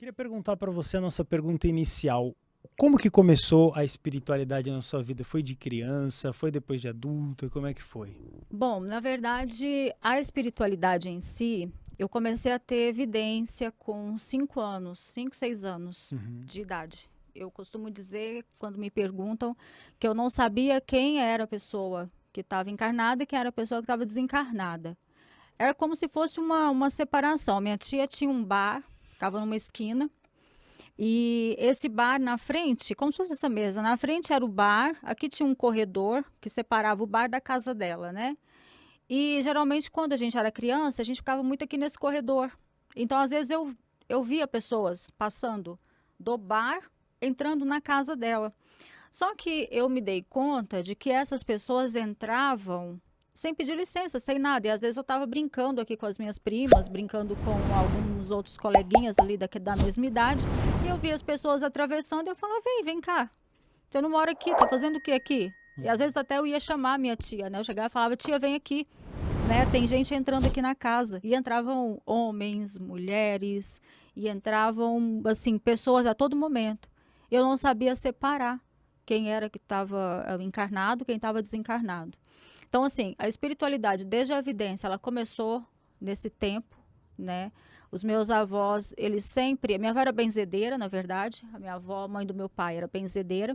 Queria perguntar para você a nossa pergunta inicial. Como que começou a espiritualidade na sua vida? Foi de criança? Foi depois de adulta? Como é que foi? Bom, na verdade, a espiritualidade em si, eu comecei a ter evidência com 5 anos, 5, 6 anos Uhum. de idade. Eu costumo dizer, quando me perguntam, que eu não sabia quem era a pessoa que estava encarnada e quem era a pessoa que estava desencarnada. Era como se fosse uma separação. Minha tia tinha um bar, ficava numa esquina, e esse bar na frente, como se fosse essa mesa, na frente era o bar, aqui tinha um corredor que separava o bar da casa dela, né? E geralmente quando a gente era criança, a gente ficava muito aqui nesse corredor. Então, às vezes, eu via pessoas passando do bar, entrando na casa dela. Só que eu me dei conta de que essas pessoas entravam sem pedir licença, sem nada. E às vezes eu estava brincando aqui com as minhas primas, brincando com alguns outros coleguinhas ali da mesma idade. E eu via as pessoas atravessando e eu falava, vem cá. Você não mora aqui, tá fazendo o que aqui? E às vezes até eu ia chamar minha tia, né? Eu chegava e falava, tia, vem aqui, né? Tem gente entrando aqui na casa. E entravam homens, mulheres, e entravam, assim, pessoas a todo momento. Eu não sabia separar quem era que estava encarnado, quem estava desencarnado. Então, assim, a espiritualidade, desde a evidência, ela começou nesse tempo, né? Os meus avós, eles sempre. Minha avó era benzedeira, na verdade. A minha avó, mãe do meu pai, era benzedeira.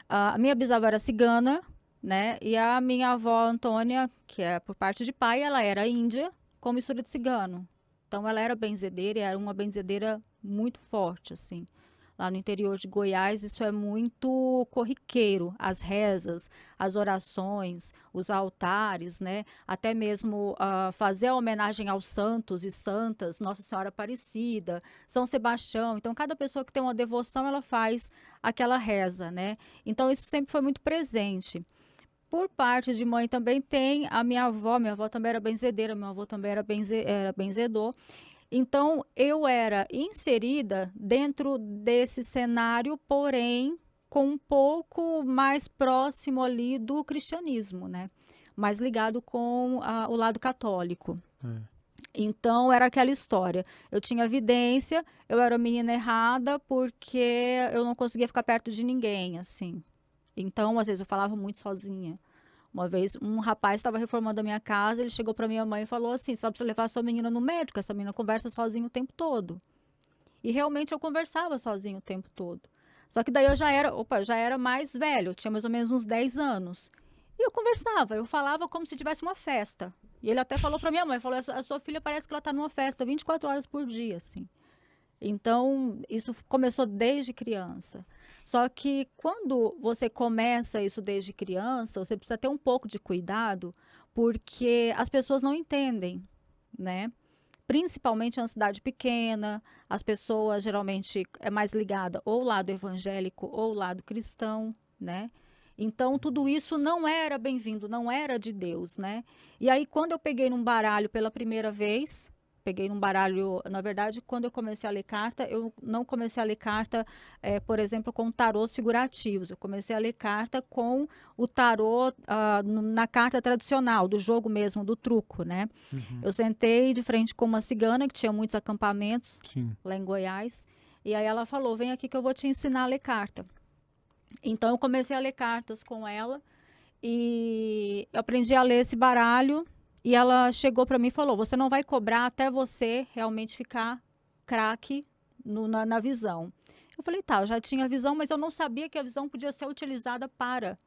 A minha bisavó era cigana, né? E a minha avó Antônia, que é por parte de pai, ela era índia com mistura de cigano. Então ela era benzedeira e era uma benzedeira muito forte, assim. Lá no interior de Goiás, isso é muito corriqueiro. As rezas, as orações, os altares, né? Até mesmo fazer a homenagem aos santos e santas, Nossa Senhora Aparecida, São Sebastião. Então, cada pessoa que tem uma devoção, ela faz aquela reza, né? Então, isso sempre foi muito presente. Por parte de mãe também tem a minha avó também era benzedeira, meu avô também era benzedor. Então, eu era inserida dentro desse cenário, porém, com um pouco mais próximo ali do cristianismo, né? Mais ligado com o lado católico. É. Então, era aquela história. Eu tinha evidência, eu era menina errada porque eu não conseguia ficar perto de ninguém, assim. Então, às vezes, eu falava muito sozinha. Uma vez, um rapaz estava reformando a minha casa, ele chegou para minha mãe e falou assim: só precisa levar sua menina no médico, essa menina conversa sozinha o tempo todo. E realmente eu conversava sozinha o tempo todo. Só que daí já era mais velho, eu tinha mais ou menos uns 10 anos. E eu conversava, eu falava como se tivesse uma festa. E ele até falou para minha mãe, falou: a sua filha parece que ela está numa festa 24 horas por dia, assim. Então, isso começou desde criança. Só que quando você começa isso desde criança, você precisa ter um pouco de cuidado, porque as pessoas não entendem, né? Principalmente em uma cidade pequena, as pessoas geralmente é mais ligada ou ao lado evangélico ou ao lado cristão, né? Então, tudo isso não era bem-vindo, não era de Deus, né? E aí, quando eu peguei num baralho pela primeira vez, peguei num baralho, na verdade, quando eu comecei a ler carta, eu não comecei a ler carta, por exemplo, com tarôs figurativos. Eu comecei a ler carta com o tarô na carta tradicional, do jogo mesmo, do truco, né? Uhum. Eu sentei de frente com uma cigana que tinha muitos acampamentos Sim. lá em Goiás. E aí ela falou: vem aqui que eu vou te ensinar a ler carta. Então eu comecei a ler cartas com ela e eu aprendi a ler esse baralho. E ela chegou para mim e falou: você não vai cobrar até você realmente ficar craque na visão. Eu falei: tá, eu já tinha visão, mas eu não sabia que a visão podia ser utilizada para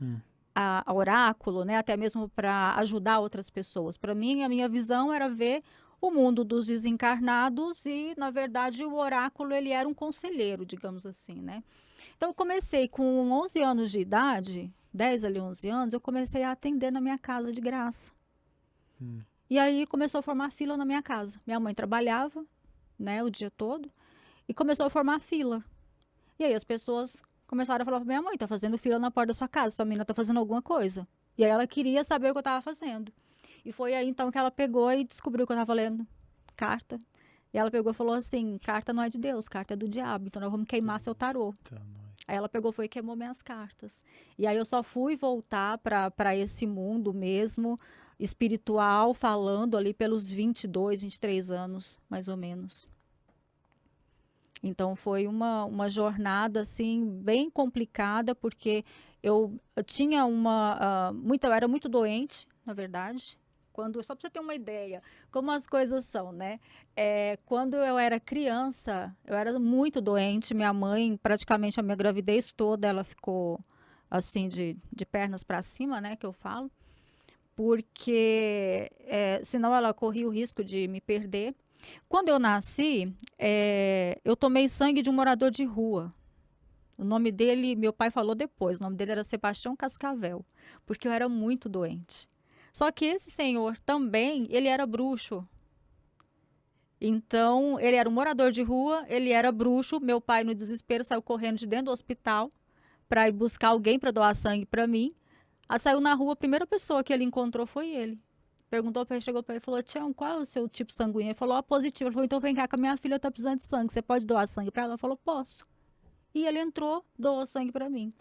Hum. a oráculo, né? Até mesmo para ajudar outras pessoas. Para mim, a minha visão era ver o mundo dos desencarnados e, na verdade, o oráculo ele era um conselheiro, digamos assim, né? Então, eu comecei com 11 anos de idade, 10 ali, 11 anos, eu comecei a atender na minha casa de graça. Hum. E aí começou a formar fila na minha casa. Minha mãe trabalhava, né, o dia todo, e começou a formar fila. E aí as pessoas começaram a falar pra minha mãe: tá fazendo fila na porta da sua casa, sua menina tá fazendo alguma coisa. E aí ela queria saber o que eu tava fazendo. E foi aí então que ela pegou e descobriu que eu tava lendo carta. E ela pegou e falou assim: carta não é de Deus, carta é do diabo, então nós vamos queimar seu tarô. Tá, nós. Aí ela pegou foi e queimou minhas cartas. E aí eu só fui voltar para esse mundo mesmo, espiritual, falando ali pelos 22, 23 anos, mais ou menos. Então foi uma jornada assim bem complicada, porque eu tinha eu era muito doente, na verdade. Só para você ter uma ideia, como as coisas são, né? Quando eu era criança, eu era muito doente. Minha mãe, praticamente a minha gravidez toda, ela ficou assim de pernas para cima, né? Que eu falo, porque senão ela corria o risco de me perder. Quando eu nasci, eu tomei sangue de um morador de rua. O nome dele, meu pai falou depois, o nome dele era Sebastião Cascavel, porque eu era muito doente. Só que esse senhor também, ele era bruxo. Então, ele era um morador de rua, ele era bruxo. Meu pai, no desespero, saiu correndo de dentro do hospital para ir buscar alguém para doar sangue para mim. Aí saiu na rua, a primeira pessoa que ele encontrou foi ele. Perguntou para ele, chegou para ele e falou: Tião, qual é o seu tipo sanguíneo? Ele falou: positivo. Ele falou: então vem cá, que a minha filha está precisando de sangue. Você pode doar sangue para ela? Ela falou: posso. E ele entrou, doou sangue para mim.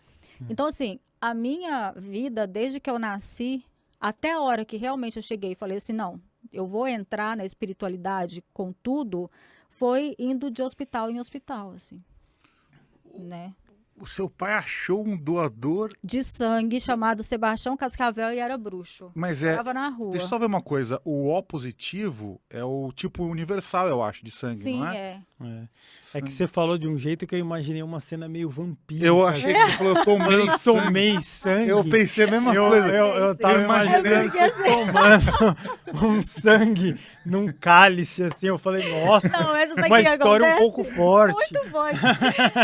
Então, assim, a minha vida, desde que eu nasci, até a hora que realmente eu cheguei e falei assim: não, eu vou entrar na espiritualidade com tudo, foi indo de hospital em hospital, assim, né? O seu pai achou um doador. De sangue chamado Sebastião Cascavel e era bruxo. Mas Estava na rua. Deixa eu só ver uma coisa. O O positivo é o tipo universal, eu acho, de sangue, Sim, não é? É que você falou de um jeito que eu imaginei uma cena meio vampírica. Eu achei que você falou, eu tomei sangue. Eu pensei a mesma coisa. Eu tava imaginando você tomando um sangue num cálice, assim. Eu falei, nossa, não, uma história um pouco forte. Muito forte.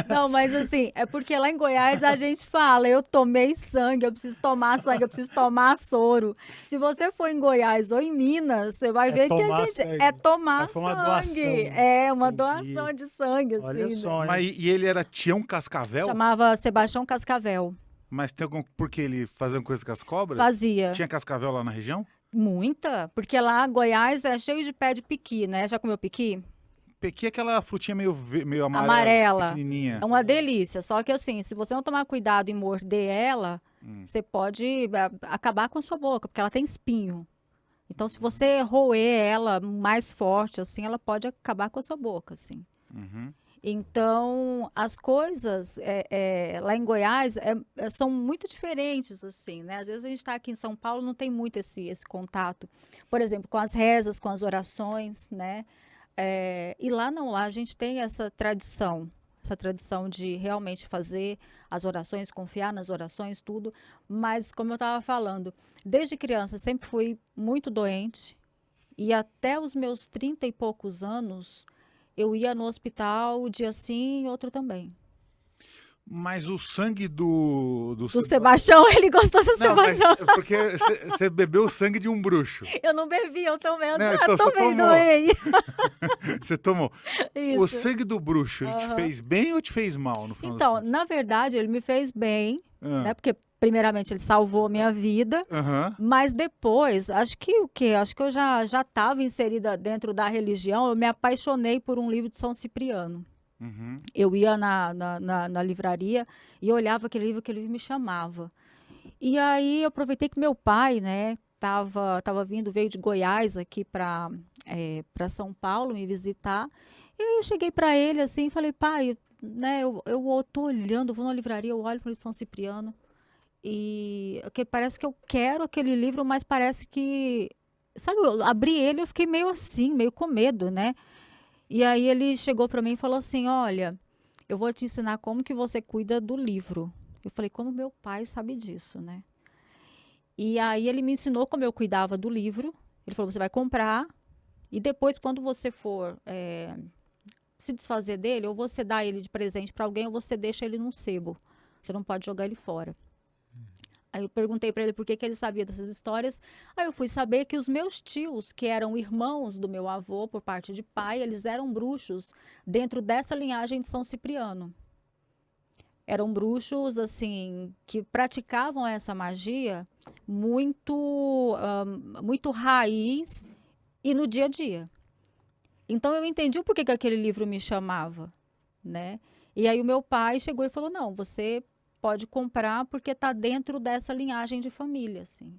Não, mas assim, é porque lá em Goiás a gente fala: eu tomei sangue, eu preciso tomar sangue, eu preciso tomar soro. Se você for em Goiás ou em Minas, você vai ver que a gente sangue. tomar Foi uma sangue. doação. É uma Entendi. doação de sangue, assim. Olha só, né? Mas, e ele era Tião Cascavel? Chamava Sebastião Cascavel. Mas tem algum... Porque ele fazia coisa com as cobras? Fazia. Tinha cascavel lá na região? Muita, porque lá Goiás é cheio de pé de piqui, né? Já comeu piqui? Pequi é aquela frutinha meio Amarela. pequenininha. É uma delícia. Só que assim, se você não tomar cuidado em morder ela, você pode acabar com a sua boca, porque ela tem espinho. Então, se você roer ela mais forte, assim, ela pode acabar com a sua boca, assim. Uhum. Então, as coisas lá em Goiás são muito diferentes, assim, né? Às vezes a gente está aqui em São Paulo, não tem muito esse contato. Por exemplo, com as rezas, com as orações, né? E lá não, lá a gente tem essa tradição de realmente fazer as orações, confiar nas orações, tudo. Mas, como eu estava falando, desde criança sempre fui muito doente e até os meus 30 e poucos anos eu ia no hospital dia sim, outro também. Mas o sangue do Sebastião, ele gostou do Sebastião. Mas porque você bebeu o sangue de um bruxo. Eu não bebi, eu tomei. Não, então tomei, doei. Você tomou. Isso. O sangue do bruxo, ele te fez bem ou te fez mal? No final Então, na verdade, ele me fez bem, né? Porque, primeiramente, ele salvou a minha vida. Mas depois, acho que eu já estava inserida dentro da religião. Eu me apaixonei por um livro de São Cipriano. Uhum. Eu ia na livraria e olhava aquele livro me chamava. E aí eu aproveitei que meu pai, né, veio de Goiás aqui para São Paulo me visitar. E aí eu cheguei para ele assim e falei: pai, né, eu tô olhando, vou na livraria, eu olho para o São Cipriano e parece que eu quero aquele livro, mas parece que, sabe, eu abri ele e eu fiquei meio assim, meio com medo, né? E aí ele chegou para mim e falou assim: olha, eu vou te ensinar como que você cuida do livro. Eu falei: como meu pai sabe disso, né? E aí ele me ensinou como eu cuidava do livro. Ele falou: você vai comprar e depois, quando você for se desfazer dele, ou você dá ele de presente para alguém, ou você deixa ele num sebo. Você não pode jogar ele fora. Aí eu perguntei para ele por que ele sabia dessas histórias. Aí eu fui saber que os meus tios, que eram irmãos do meu avô por parte de pai, eles eram bruxos dentro dessa linhagem de São Cipriano. Eram bruxos, assim, que praticavam essa magia muito raiz e no dia a dia. Então eu entendi o porquê que aquele livro me chamava, né? E aí o meu pai chegou e falou: não, você pode comprar porque está dentro dessa linhagem de família, assim.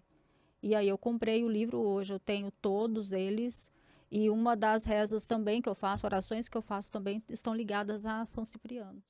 E aí eu comprei o livro, hoje eu tenho todos eles E uma das rezas também que eu faço, orações que eu faço também, estão ligadas a São Cipriano.